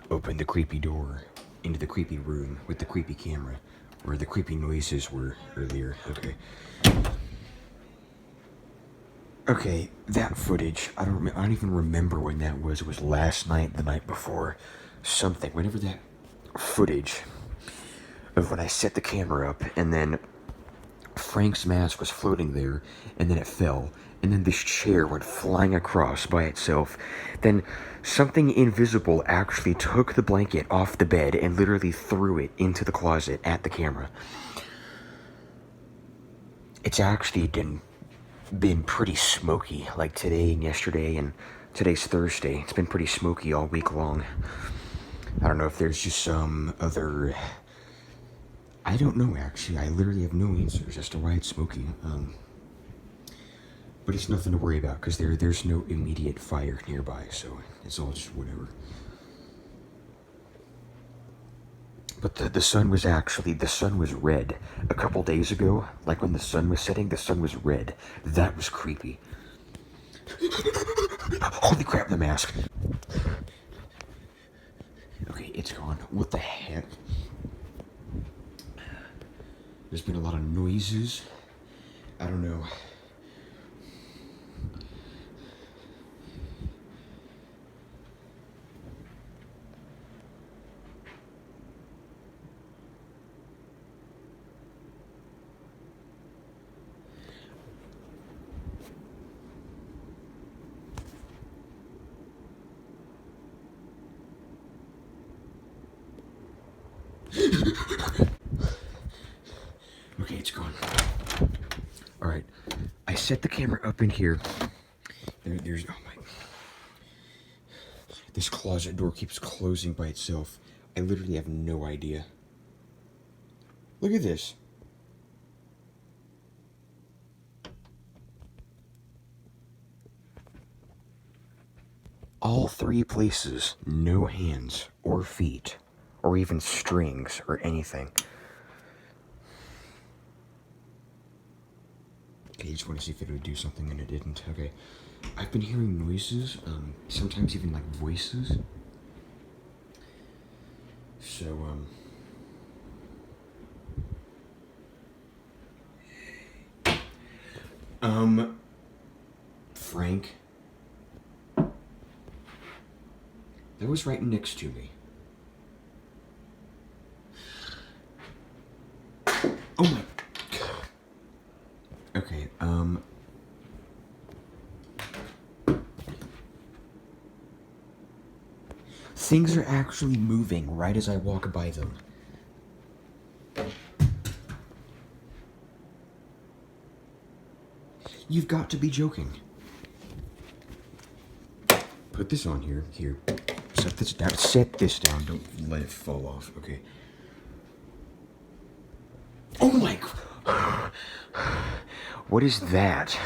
opened the creepy door into the creepy room with the creepy camera where the creepy noises were earlier. Okay, that footage, I don't even remember when that was. It was last night, the night before, something. Whenever that footage of when I set the camera up, and then Frank's mask was floating there, and then it fell, and then this chair went flying across by itself. Then something invisible actually took the blanket off the bed and literally threw it into the closet at the camera. It's actually been pretty smoky, like today and yesterday, and today's Thursday. It's been pretty smoky all week long. I don't know if there's just some other... I don't know, actually. I literally have no answers as to why it's smoky. But it's nothing to worry about, because there's no immediate fire nearby, so it's all just whatever. But the sun was red. A couple days ago, like when the sun was setting, the sun was red. That was creepy. Holy crap, the mask. Okay, it's gone. What the heck? There's been a lot of noises. I don't know. Okay, it's gone. Alright. I set the camera up in here. There's... Oh my... This closet door keeps closing by itself. I literally have no idea. Look at this. All three places, no hands or feet, or even strings or anything. Okay, I just want to see if it would do something, and it didn't. Okay. I've been hearing noises, sometimes even like voices. So, Frank. That was right next to me. Oh my God. Okay, things are actually moving right as I walk by them. You've got to be joking. Put this on here. Here. Set this down. Set this down. Don't let it fall off. Okay. Oh my... What is that?